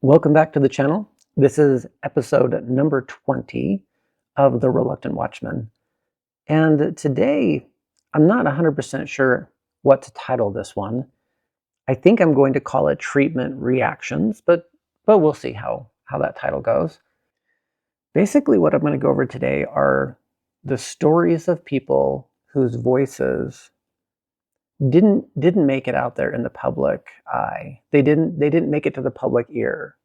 Welcome back to the channel. This is episode number 20 of The Reluctant Watchman. And today, I'm not 100% sure what to title this one. I think I'm going to call it Treatment Reactions, but we'll see how that title goes. Basically, what I'm going to go over today are the stories of people whose voices didn't make it out there in the public eye. They didn't make it to the public ear.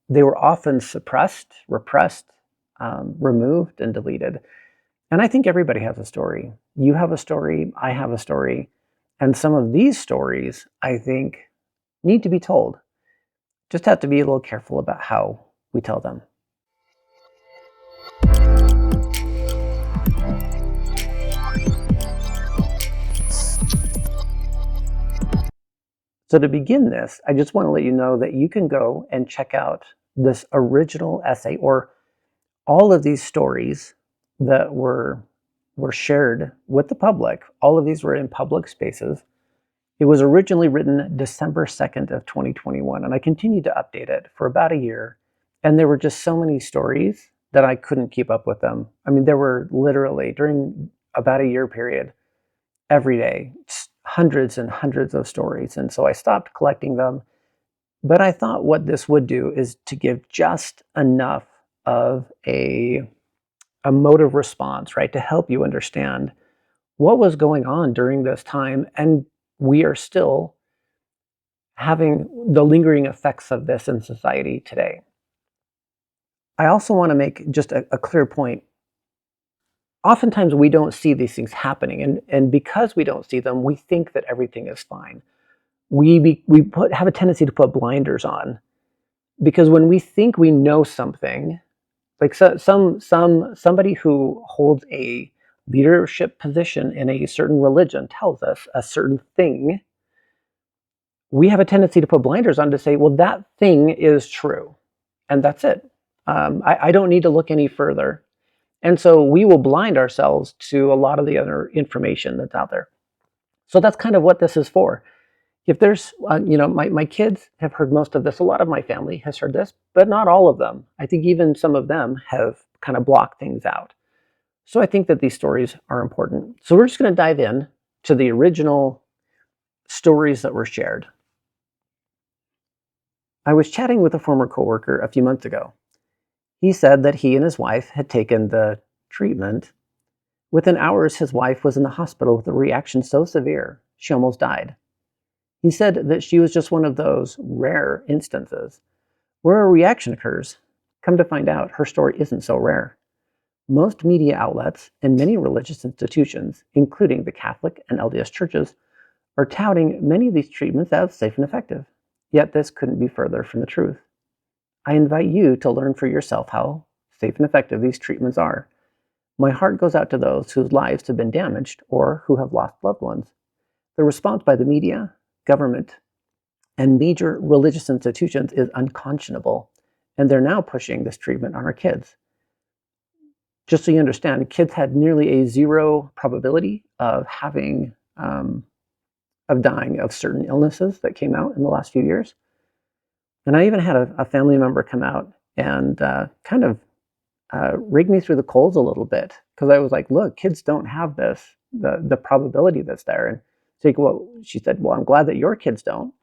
They were often suppressed, repressed, removed, and deleted. And I think everybody has a story. You have a story, I have a story. And some of these stories, I think, need to be told. Just have to be a little careful about how we tell them. So to begin this, I just want to let you know that you can go and check out this original essay, or all of these stories that were shared with the public. All of these were in public spaces. It was originally written December 2nd of 2021, and I continued to update it for about a year. And there were just so many stories that I couldn't keep up with them. I mean, there were literally, during about a year period, every day, hundreds and hundreds of stories. And so I stopped collecting them. But I thought what this would do is to give just enough of a motive response, right, to help you understand what was going on during this time. And we are still having the lingering effects of this in society today. I also want to make just a clear point. Oftentimes we don't see these things happening, and because we don't see them, we think that everything is fine. We have a tendency to put blinders on, because when we think we know something, like somebody who holds a leadership position in a certain religion tells us a certain thing, we have a tendency to put blinders on to say, well, that thing is true, and that's it. I don't need to look any further. And so we will blind ourselves to a lot of the other information that's out there. So that's kind of what this is for. If there's, my kids have heard most of this. A lot of my family has heard this, but not all of them. I think even some of them have kind of blocked things out. So I think that these stories are important. So we're just going to dive in to the original stories that were shared. I was chatting with a former coworker a few months ago. He said that he and his wife had taken the treatment. Within hours, his wife was in the hospital with a reaction so severe, she almost died. He said that she was just one of those rare instances where a reaction occurs. Come to find out, her story isn't so rare. Most media outlets and many religious institutions, including the Catholic and LDS churches, are touting many of these treatments as safe and effective. Yet this couldn't be further from the truth. I invite you to learn for yourself how safe and effective these treatments are. My heart goes out to those whose lives have been damaged or who have lost loved ones. The response by the media, government, and major religious institutions is unconscionable, and they're now pushing this treatment on our kids. Just so you understand, kids had nearly a 0 probability of having, of dying of certain illnesses that came out in the last few years. And I even had a family member come out and kind of rig me through the coals a little bit, because I was like, look, kids don't have this, the probability that's there. And so, well, she said, well, I'm glad that your kids don't.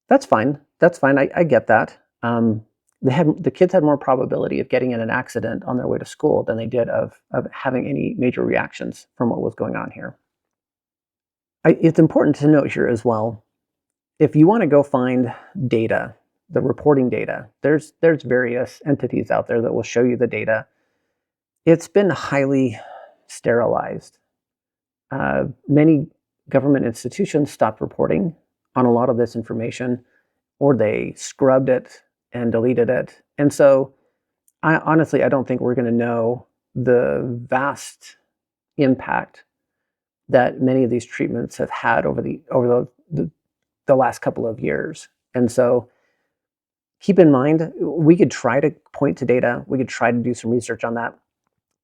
That's fine. That's fine. I get that. The kids had more probability of getting in an accident on their way to school than they did of having any major reactions from what was going on here. It's important to note here as well, if you want to go find data, the reporting data, there's various entities out there that will show you the data. It's been highly sterilized. Many government institutions stopped reporting on a lot of this information, or they scrubbed it and deleted it. And so honestly, I don't think we're going to know the vast impact that many of these treatments have had over the last couple of years. And so keep in mind, we could try to point to data, we could try to do some research on that,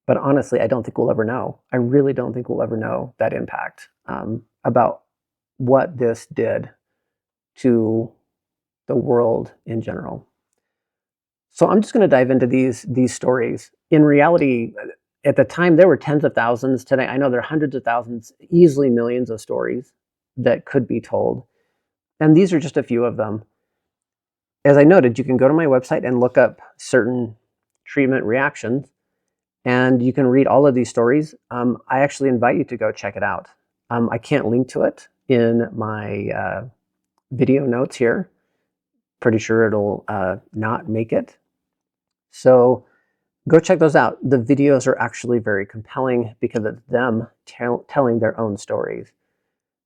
but honestly, I don't think we'll ever know. I really don't think we'll ever know that impact about what this did to the world in general. So I'm just going to dive into these stories. In reality, at the time, there were tens of thousands. Today, I know there are hundreds of thousands, easily millions of stories that could be told. And these are just a few of them. As I noted, you can go to my website and look up certain treatment reactions, and you can read all of these stories. I actually invite you to go check it out. I can't link to it in my video notes here. Pretty sure it'll not make it. So go check those out. The videos are actually very compelling because it's them telling their own stories.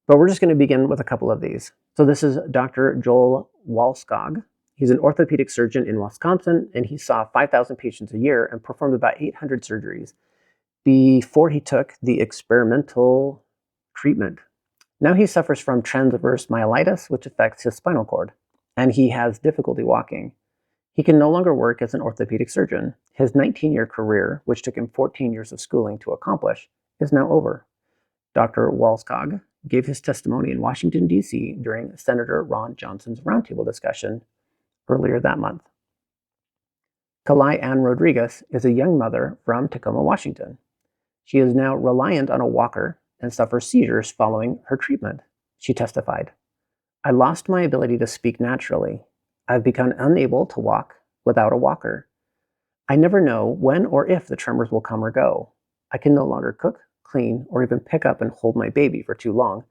But we're just going to begin with a couple of these. So this is Dr. Joel Walskog. He's an orthopedic surgeon in Wisconsin, and he saw 5,000 patients a year and performed about 800 surgeries before he took the experimental treatment. Now he suffers from transverse myelitis, which affects his spinal cord, and he has difficulty walking. He can no longer work as an orthopedic surgeon. His 19-year career, which took him 14 years of schooling to accomplish, is now over. Dr. Walskog gave his testimony in Washington, D.C. during Senator Ron Johnson's roundtable discussion earlier that month. Kalai Ann Rodriguez is a young mother from Tacoma, Washington. She is now reliant on a walker and suffers seizures following her treatment. She testified, "I lost my ability to speak naturally. I've become unable to walk without a walker. I never know when or if the tremors will come or go. I can no longer cook, clean, or even pick up and hold my baby for too long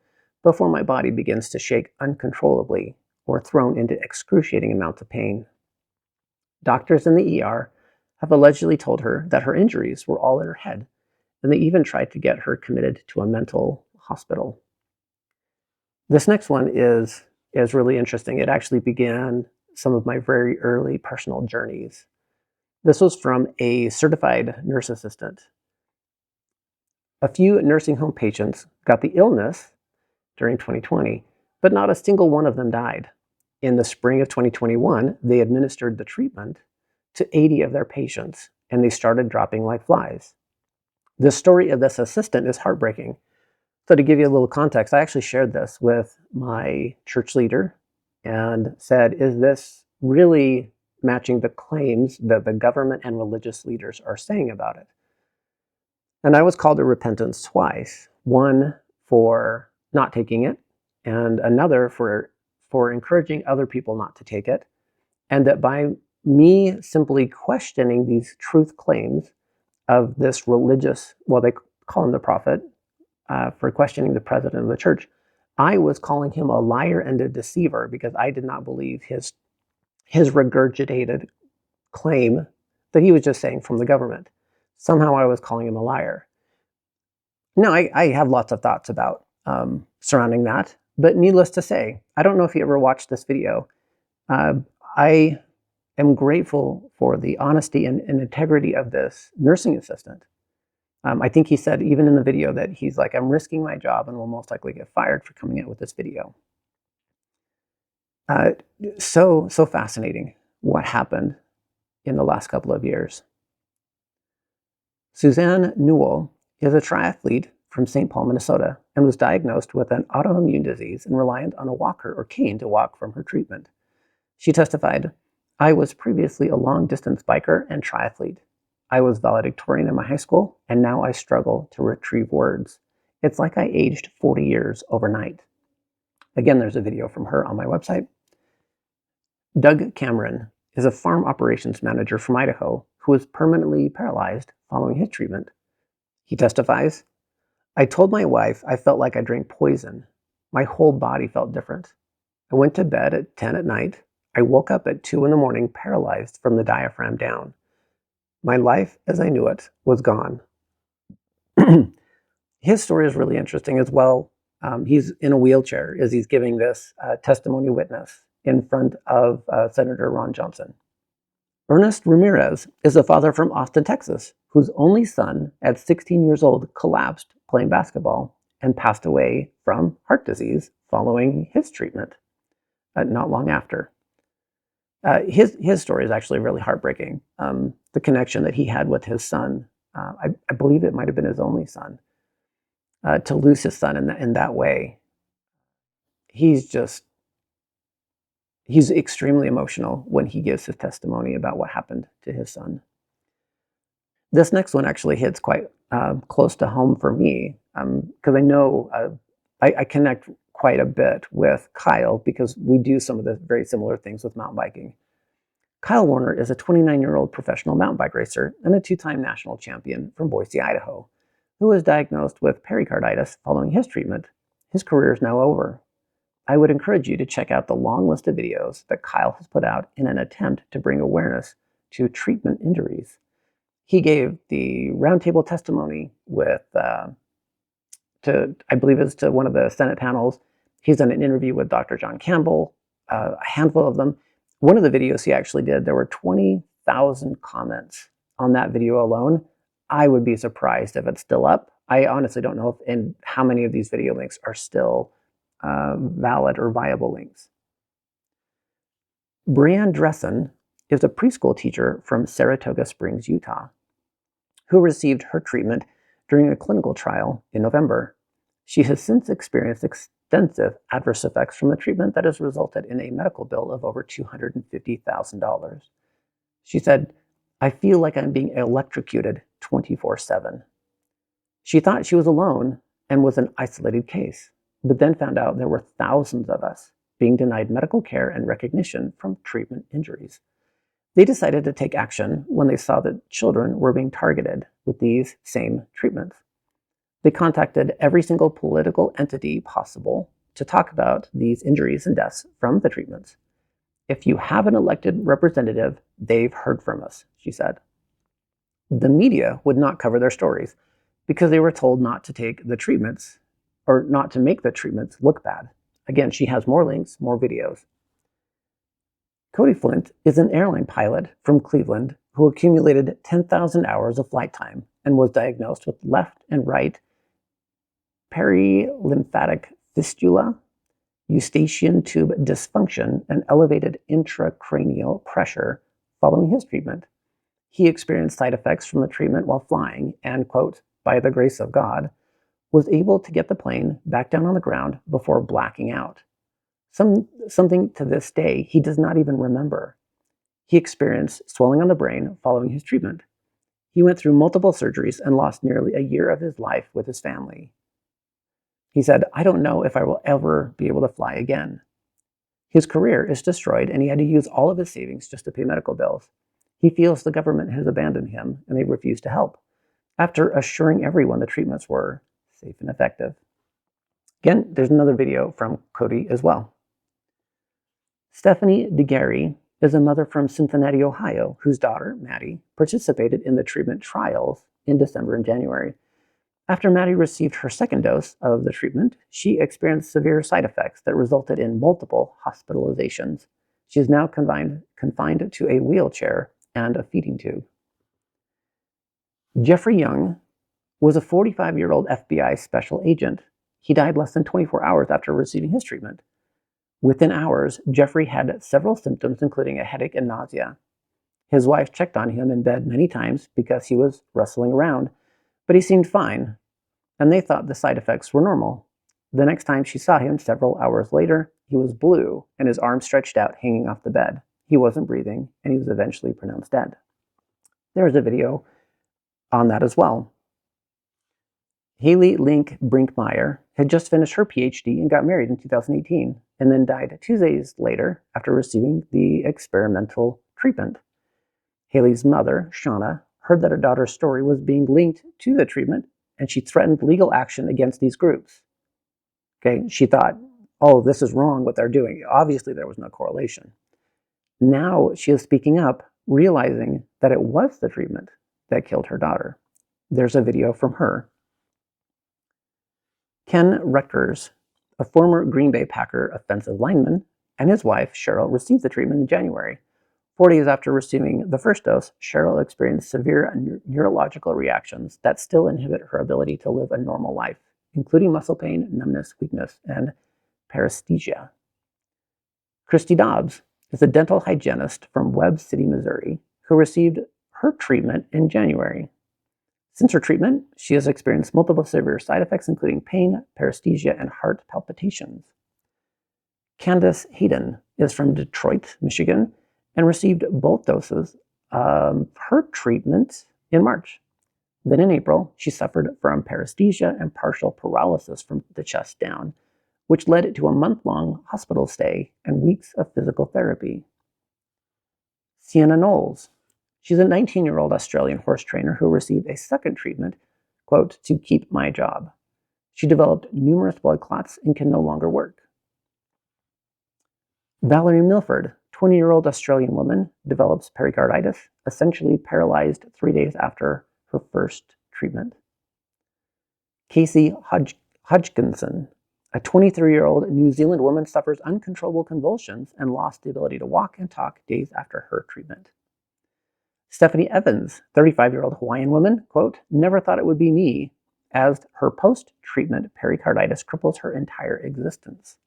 before my body begins to shake uncontrollably or thrown into excruciating amounts of pain." Doctors in the ER have allegedly told her that her injuries were all in her head, and they even tried to get her committed to a mental hospital. This next one is really interesting. It actually began some of my very early personal journeys. This was from a certified nurse assistant. A few nursing home patients got the illness during 2020, but not a single one of them died. In the spring of 2021, they administered the treatment to 80 of their patients, and they started dropping like flies. The story of this assistant is heartbreaking. So to give you a little context, I actually shared this with my church leader and said, is this really matching the claims that the government and religious leaders are saying about it? And I was called to repentance twice, one for not taking it, and another for encouraging other people not to take it, and that by me simply questioning these truth claims of this religious, well, they call him the prophet, for questioning the president of the church, I was calling him a liar and a deceiver because I did not believe his regurgitated claim that he was just saying from the government. Somehow I was calling him a liar. Now, I have lots of thoughts about surrounding that, but needless to say, I don't know if you ever watched this video. I am grateful for the honesty and integrity of this nursing assistant. I think he said even in the video that he's like, I'm risking my job and will most likely get fired for coming out with this video. So fascinating what happened in the last couple of years. Suzanne Newell is a triathlete from St. Paul, Minnesota, and was diagnosed with an autoimmune disease and reliant on a walker or cane to walk from her treatment. She testified, "I was previously a long-distance biker and triathlete. I was valedictorian in my high school, and now I struggle to retrieve words. It's like I aged 40 years overnight." Again, there's a video from her on my website. Doug Cameron is a farm operations manager from Idaho who was permanently paralyzed following his treatment. He testifies, "I told my wife I felt like I drank poison. My whole body felt different. I went to bed at 10 at night. I woke up at 2 in the morning paralyzed from the diaphragm down. My life as I knew it was gone." His story is really interesting as well. He's in a wheelchair as he's giving this testimony witness in front of Senator Ron Johnson. Ernest Ramirez is a father from Austin, Texas, whose only son at 16 years old collapsed playing basketball and passed away from heart disease following his treatment not long after. His story is actually really heartbreaking. The connection that he had with his son, I believe it might have been his only son, to lose his son in that way. He's He's extremely emotional when he gives his testimony about what happened to his son. This next one actually hits quite close to home for me, because I know I connect quite a bit with Kyle because we do some of the very similar things with mountain biking. Kyle Warner is a 29-year-old professional mountain bike racer and a two-time national champion from Boise, Idaho, who was diagnosed with pericarditis following his treatment. His career is now over. I would encourage you to check out the long list of videos that Kyle has put out in an attempt to bring awareness to treatment injuries. He gave the roundtable testimony with, I believe it's to one of the Senate panels. He's done an interview with Dr. John Campbell, a handful of them. One of the videos he actually did, there were 20,000 comments on that video alone. I would be surprised if it's still up. I honestly don't know how many of these video links are still valid or viable links. Brianne Dressen is a preschool teacher from Saratoga Springs, Utah, who received her treatment during a clinical trial in November. She has since experienced extensive adverse effects from the treatment that has resulted in a medical bill of over $250,000. She said, "I feel like I'm being electrocuted 24/7. She thought she was alone and was an isolated case, but then found out there were thousands of us being denied medical care and recognition from treatment injuries. They decided to take action when they saw that children were being targeted with these same treatments. They contacted every single political entity possible to talk about these injuries and deaths from the treatments. If you have an elected representative, they've heard from us," she said. The media would not cover their stories because they were told not to take the treatments or not to make the treatments look bad. Again, she has more links, more videos. Cody Flint is an airline pilot from Cleveland who accumulated 10,000 hours of flight time and was diagnosed with left and right perilymphatic fistula, eustachian tube dysfunction, and elevated intracranial pressure following his treatment. He experienced side effects from the treatment while flying and, quote, "by the grace of God," was able to get the plane back down on the ground before blacking out. Something to this day he does not even remember. He experienced swelling on the brain following his treatment. He went through multiple surgeries and lost nearly a year of his life with his family. He said, "I don't know if I will ever be able to fly again." His career is destroyed and he had to use all of his savings just to pay medical bills. He feels the government has abandoned him and they refuse to help, after assuring everyone the treatments were safe and effective. Again, there's another video from Cody as well. Stephanie DeGarry is a mother from Cincinnati, Ohio, whose daughter, Maddie, participated in the treatment trials in December and January. After Maddie received her second dose of the treatment, she experienced severe side effects that resulted in multiple hospitalizations. She is now confined to a wheelchair and a feeding tube. Jeffrey Young was a 45-year-old FBI special agent. He died less than 24 hours after receiving his treatment. Within hours, Jeffrey had several symptoms, including a headache and nausea. His wife checked on him in bed many times because he was rustling around, but he seemed fine, and they thought the side effects were normal. The next time she saw him several hours later, he was blue and his arms stretched out hanging off the bed. He wasn't breathing, and he was eventually pronounced dead. There's a video on that as well. Haley Link Brinkmeyer had just finished her PhD and got married in 2018, and then died 2 days later after receiving the experimental treatment. Haley's mother, Shauna, heard that her daughter's story was being linked to the treatment, and she threatened legal action against these groups. Okay, she thought, oh, this is wrong what they're doing. Obviously, there was no correlation. Now she is speaking up, realizing that it was the treatment that killed her daughter. There's a video from her. Ken Rutgers, a former Green Bay Packer offensive lineman, and his wife, Cheryl, received the treatment in January. 4 days after receiving the first dose, Cheryl experienced severe neurological reactions that still inhibit her ability to live a normal life, including muscle pain, numbness, weakness, and paresthesia. Christy Dobbs is a dental hygienist from Webb City, Missouri, who received her treatment in January. Since her treatment, she has experienced multiple severe side effects, including pain, paresthesia, and heart palpitations. Candace Hayden is from Detroit, Michigan, and received both doses of her treatment in March. Then in April, she suffered from paresthesia and partial paralysis from the chest down, which led to a month-long hospital stay and weeks of physical therapy. Sienna Knowles. She's a 19-year-old Australian horse trainer who received a second treatment, quote, to keep my job. She developed numerous blood clots and can no longer work. Valerie Milford, 20-year-old Australian woman, develops pericarditis, essentially paralyzed 3 days after her first treatment. Casey Hodgkinson, a 23-year-old New Zealand woman, suffers uncontrollable convulsions and lost the ability to walk and talk days after her treatment. Stephanie Evans, 35-year-old Hawaiian woman, quote, never thought it would be me, as her post-treatment pericarditis cripples her entire existence.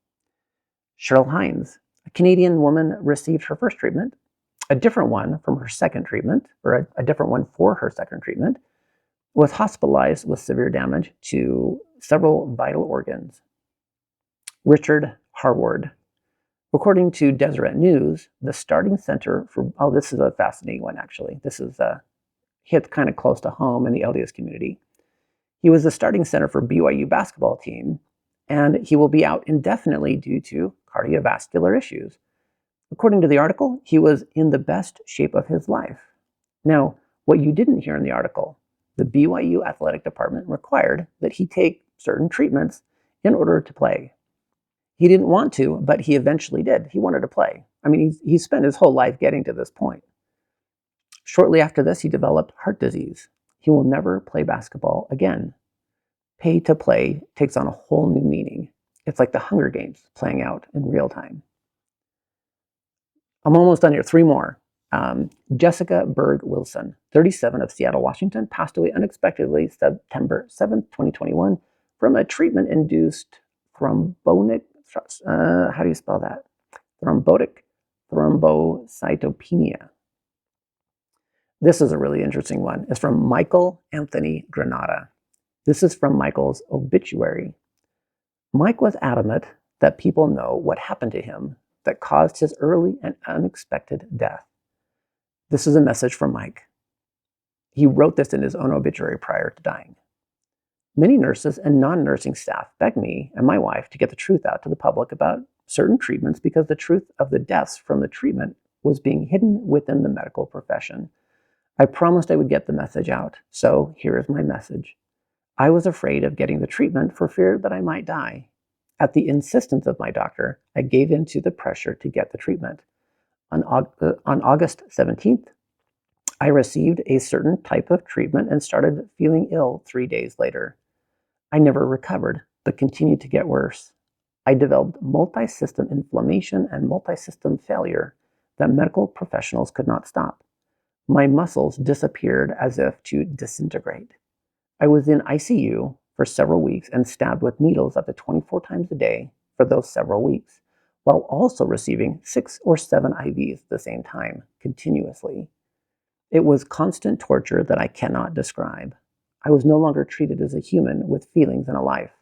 Cheryl Hines, a Canadian woman, received her first treatment, a different one from her second treatment, or a different one for her second treatment, was hospitalized with severe damage to several vital organs. Richard Harward. According to Deseret News, the starting center for, this is a fascinating one actually. This is hit kind of close to home in the LDS community. He was the starting center for BYU basketball team, and he will be out indefinitely due to cardiovascular issues. According to the article, he was in the best shape of his life. Now, what you didn't hear in the article, the BYU athletic department required that he take certain treatments in order to play. He didn't want to, but he eventually did. He wanted to play. I mean, he spent his whole life getting to this point. Shortly after this, he developed heart disease. He will never play basketball again. Pay to play takes on a whole new meaning. It's like the Hunger Games playing out in real time. I'm almost done here. 3 more. Jessica Berg Wilson, 37, of Seattle, Washington, passed away unexpectedly September 7th, 2021, from a treatment-induced thrombotic, how do you spell that? Thrombotic thrombocytopenia. This is a really interesting one. It's from Michael Anthony Granata. This is from Michael's obituary. Mike was adamant that people know what happened to him that caused his early and unexpected death. This is a message from Mike. He wrote this in his own obituary prior to dying. Many nurses and non-nursing staff begged me and my wife to get the truth out to the public about certain treatments because the truth of the deaths from the treatment was being hidden within the medical profession. I promised I would get the message out, so here is my message. I was afraid of getting the treatment for fear that I might die. At the insistence of my doctor, I gave in to the pressure to get the treatment. On August 17th, I received a certain type of treatment and started feeling ill 3 days later. I never recovered, but continued to get worse. I developed multi-system inflammation and multi-system failure that medical professionals could not stop. My muscles disappeared as if to disintegrate. I was in ICU for several weeks and stabbed with needles up to 24 times a day for those several weeks, while also receiving 6 or 7 IVs at the same time, continuously. It was constant torture that I cannot describe. I was no longer treated as a human with feelings and a life.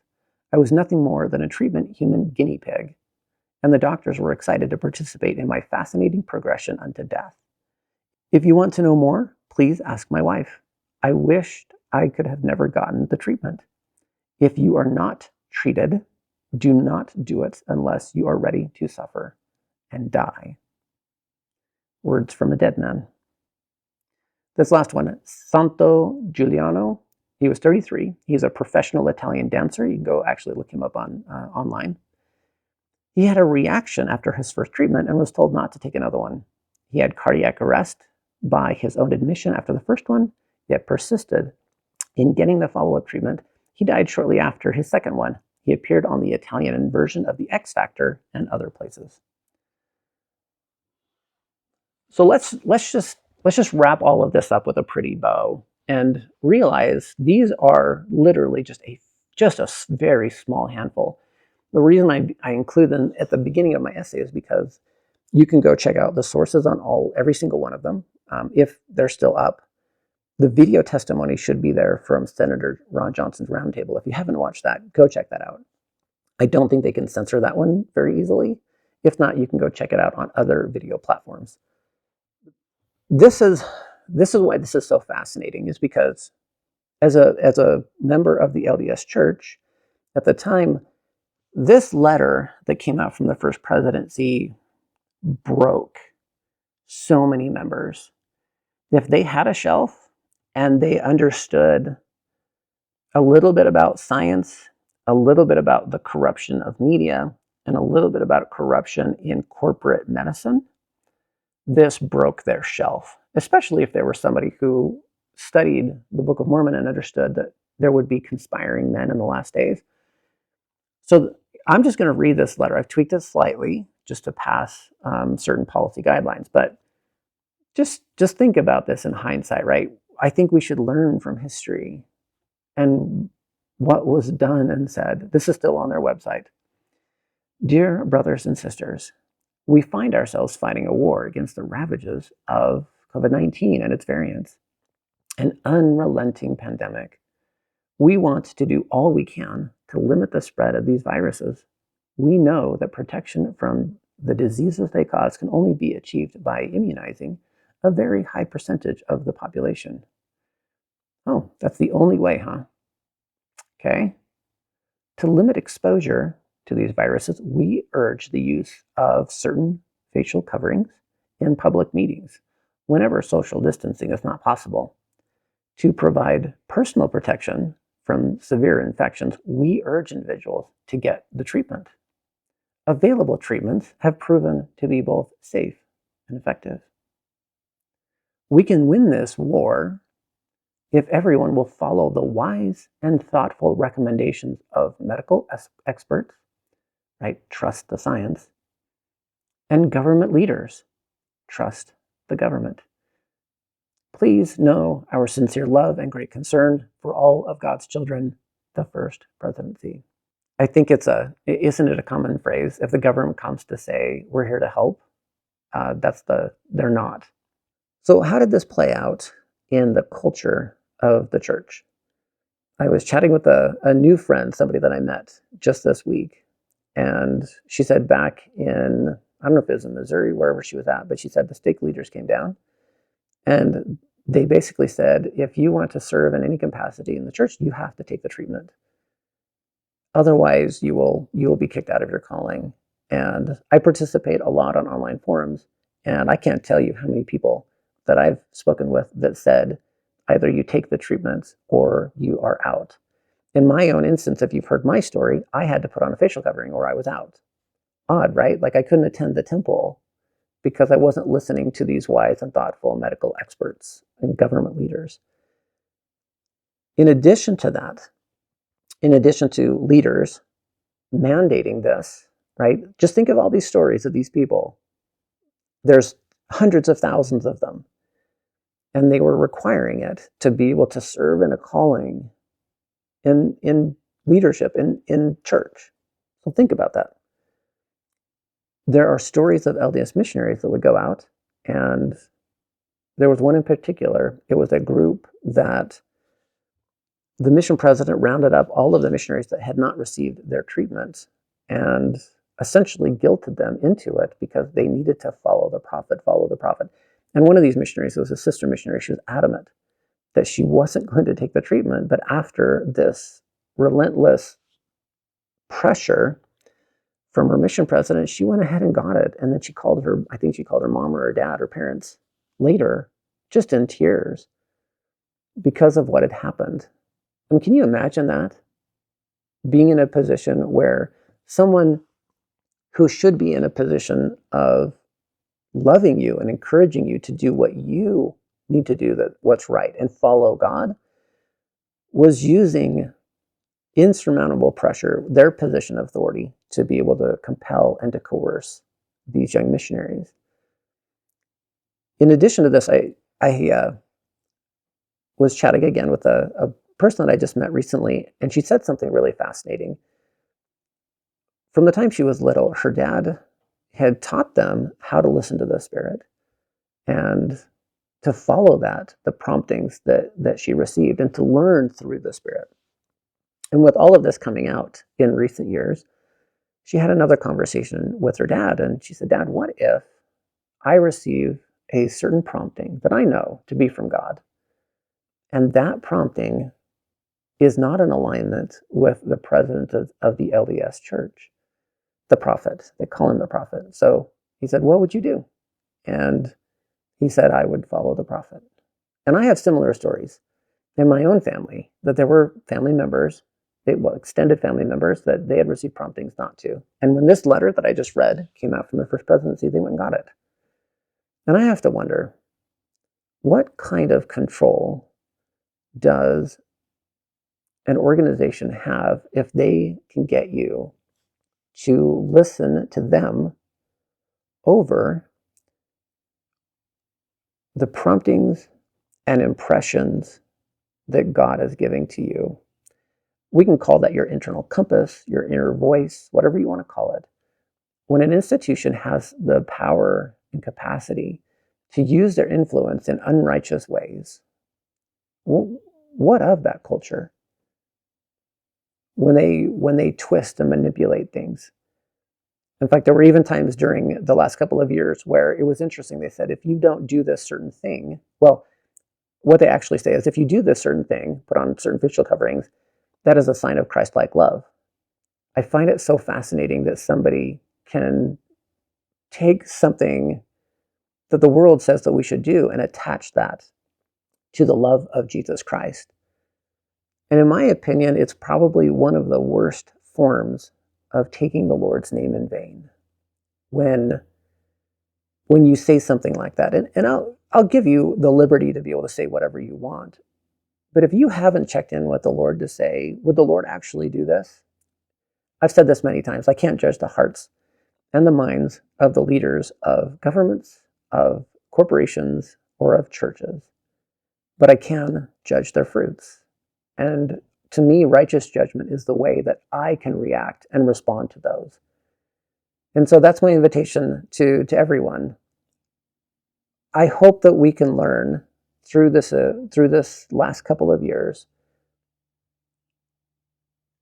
I was nothing more than a treatment human guinea pig, and the doctors were excited to participate in my fascinating progression unto death. If you want to know more, please ask my wife. I wished I could have never gotten the treatment. If you are not treated, do not do it unless you are ready to suffer and die. Words from a dead man. This last one, Santo Giuliano. He was 33. He's a professional Italian dancer. You can go actually look him up online. He had a reaction after his first treatment and was told not to take another one. He had cardiac arrest by his own admission after the first one, yet persisted in getting the follow-up treatment. He died shortly after his second one. He appeared on the Italian version of The X Factor and other places. So let's just wrap all of this up with a pretty bow and realize these are literally just a very small handful. The reason I include them at the beginning of my essay is because you can go check out the sources on every single one of them, if they're still up. The video testimony should be there from Senator Ron Johnson's roundtable. If you haven't watched that, go check that out. I don't think they can censor that one very easily. If not, you can go check it out on other video platforms. This is why this is so fascinating, is because as a member of the LDS Church at the time, this letter that came out from the first presidency broke so many members. If they had a shelf and they understood a little bit about science, a little bit about the corruption of media, and a little bit about corruption in corporate medicine, this broke their shelf, especially if there were somebody who studied the Book of Mormon and understood that there would be conspiring men in the last days. So I'm just going to read this letter. I've tweaked it slightly just to pass certain policy guidelines, but just think about this in hindsight, right? I think we should learn from history and what was done and said. This is still on their website. Dear brothers and sisters, we find ourselves fighting a war against the ravages of COVID-19 and its variants, an unrelenting pandemic. We want to do all we can to limit the spread of these viruses. We know that protection from the diseases they cause can only be achieved by immunizing a very high percentage of the population. Oh, that's the only way, huh? Okay. To limit exposure to these viruses, we urge the use of certain facial coverings in public meetings whenever social distancing is not possible. To provide personal protection from severe infections, we urge individuals to get the treatment. Available treatments have proven to be both safe and effective. We can win this war if everyone will follow the wise and thoughtful recommendations of medical experts, right? Trust the science. And government leaders. Trust the government. Please know our sincere love and great concern for all of God's children, the first presidency. I think isn't it a common phrase? If the government comes to say, we're here to help, they're not. So how did this play out in the culture of the church? I was chatting with a new friend, somebody that I met just this week. And she said back in, I don't know if it was in Missouri, wherever she was at, but she said the stake leaders came down and they basically said, if you want to serve in any capacity in the church, you have to take the treatment. Otherwise, you will be kicked out of your calling. And I participate a lot on online forums, and I can't tell you how many people that I've spoken with that said, either you take the treatment or you are out. In my own instance, if you've heard my story, I had to put on a facial covering or I was out. Odd, right? Like I couldn't attend the temple because I wasn't listening to these wise and thoughtful medical experts and government leaders. In addition to that, in addition to leaders mandating this, right? Just think of all these stories of these people. There's hundreds of thousands of them. And they were requiring it to be able to serve in a calling in leadership, in church. So think about that. There are stories of LDS missionaries that would go out, and there was one in particular. It was a group that the mission president rounded up all of the missionaries that had not received their treatment and essentially guilted them into it because they needed to follow the prophet. And one of these missionaries was a sister missionary. She was adamant that she wasn't going to take the treatment, but after this relentless pressure from her mission president, she went ahead and got it. And then she called her mom or her dad or parents later, just in tears, because of what had happened. I mean, can you imagine that? Being in a position where someone who should be in a position of loving you and encouraging you to do what you need to do, what's right, and follow God, was using insurmountable pressure, their position of authority, to be able to compel and to coerce these young missionaries. In addition to this, I was chatting again with a person that I just met recently, and she said something really fascinating. From the time she was little, her dad had taught them how to listen to the Spirit and to follow the promptings that she received, and to learn through the Spirit. And with all of this coming out in recent years, she had another conversation with her dad, and she said, Dad, what if I receive a certain prompting that I know to be from God, and that prompting is not in alignment with the president of the LDS church, the prophet? They call him the prophet. So he said, what would you do? And he said, I would follow the prophet. And I have similar stories in my own family, that there were family members, extended family members, that they had received promptings not to. And when this letter that I just read came out from the First Presidency, they went and got it. And I have to wonder, what kind of control does an organization have if they can get you to listen to them over the promptings and impressions that God is giving to you? We can call that your internal compass, your inner voice, whatever you want to call it. When an institution has the power and capacity to use their influence in unrighteous ways, what of that culture? When they twist and manipulate things. In fact, there were even times during the last couple of years where it was interesting. They said, if you don't do this certain thing, well, what they actually say is, if you do this certain thing, put on certain facial coverings, that is a sign of Christ-like love. I find it so fascinating that somebody can take something that the world says that we should do and attach that to the love of Jesus Christ. And in my opinion, it's probably one of the worst forms of taking the Lord's name in vain. When you say something like that, and I'll give you the liberty to be able to say whatever you want, but if you haven't checked in with the Lord to say, would the Lord actually do this? I've said this many times. I can't judge the hearts and the minds of the leaders of governments, of corporations, or of churches, but I can judge their fruits. And to me, righteous judgment is the way that I can react and respond to those. And so that's my invitation to everyone. I hope that we can learn through this last couple of years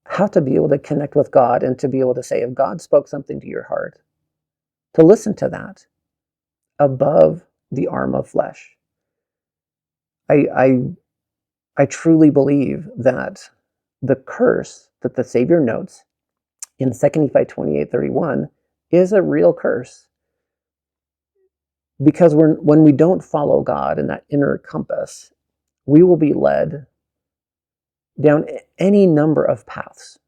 how to be able to connect with God, and to be able to say, if God spoke something to your heart, to listen to that above the arm of flesh. I truly believe that the curse that the Savior notes in 2 EP.20 is a real curse. Because when we don't follow God in that inner compass, we will be led down any number of paths,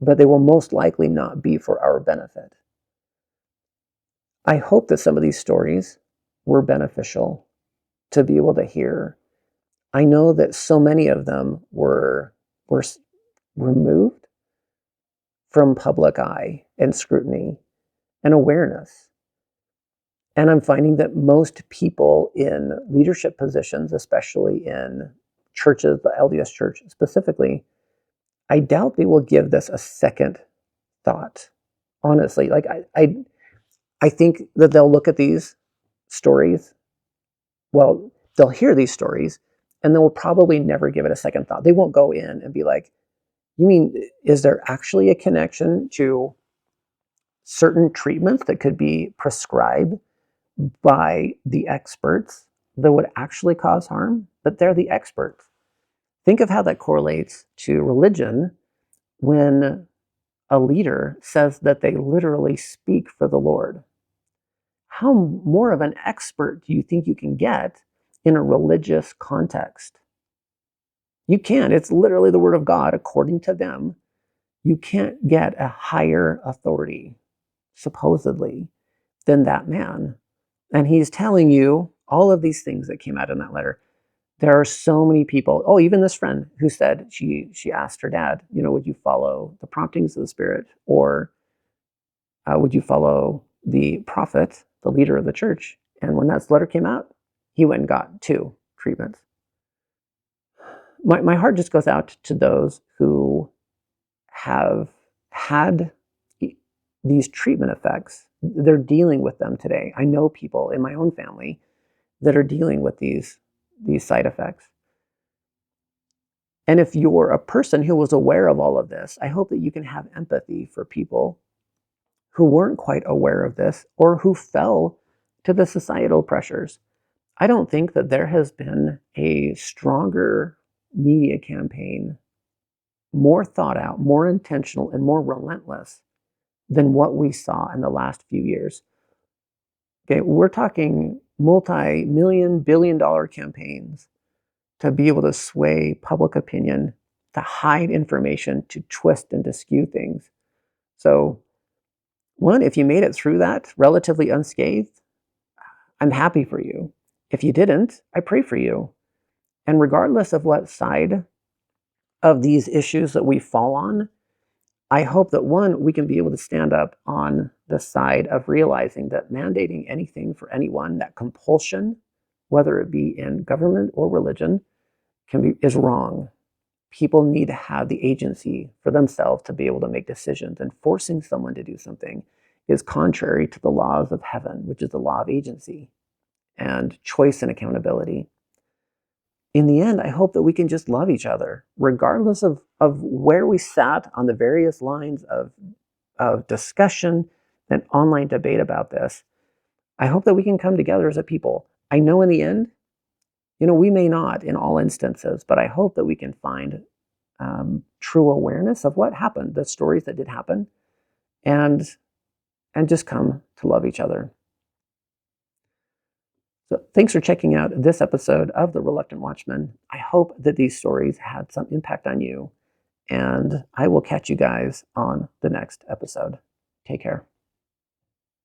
but they will most likely not be for our benefit. I hope that some of these stories were beneficial to be able to hear. I know that so many of them were removed from public eye and scrutiny and awareness. And I'm finding that most people in leadership positions, especially in churches, the LDS church specifically, I doubt they will give this a second thought. Honestly, like I think that they'll look at these stories. Well, they'll hear these stories, and they will probably never give it a second thought. They won't go in and be like, you mean, is there actually a connection to certain treatments that could be prescribed by the experts that would actually cause harm? But they're the experts. Think of how that correlates to religion when a leader says that they literally speak for the Lord. How more of an expert do you think you can get in a religious context? You can't. It's literally the word of God according to them. You can't get a higher authority, supposedly, than that man. And he's telling you all of these things that came out in that letter. There are so many people. Oh, even this friend who said she asked her dad, would you follow the promptings of the Spirit, or would you follow the prophet, the leader of the church? And when that letter came out, he went and got 2 treatments. My heart just goes out to those who have had these treatment effects. They're dealing with them today. I know people in my own family that are dealing with these side effects. And if you're a person who was aware of all of this, I hope that you can have empathy for people who weren't quite aware of this or who fell to the societal pressures. I don't think that there has been a stronger media campaign, more thought out, more intentional, and more relentless than what we saw in the last few years. Okay, we're talking multi-million, billion-dollar campaigns to be able to sway public opinion, to hide information, to twist and to skew things. So, one, if you made it through that relatively unscathed, I'm happy for you. If you didn't, I pray for you. And regardless of what side of these issues that we fall on, I hope that one, we can be able to stand up on the side of realizing that mandating anything for anyone, that compulsion, whether it be in government or religion, is wrong. People need to have the agency for themselves to be able to make decisions, and forcing someone to do something is contrary to the laws of heaven, which is the law of agency and choice and accountability. In the end, I hope that we can just love each other, regardless of where we sat on the various lines of discussion and online debate about this. I hope that we can come together as a people. I know in the end, we may not in all instances, but I hope that we can find true awareness of what happened, the stories that did happen, and just come to love each other. So thanks for checking out this episode of The Reluctant Watchman. I hope that these stories had some impact on you, and I will catch you guys on the next episode. Take care.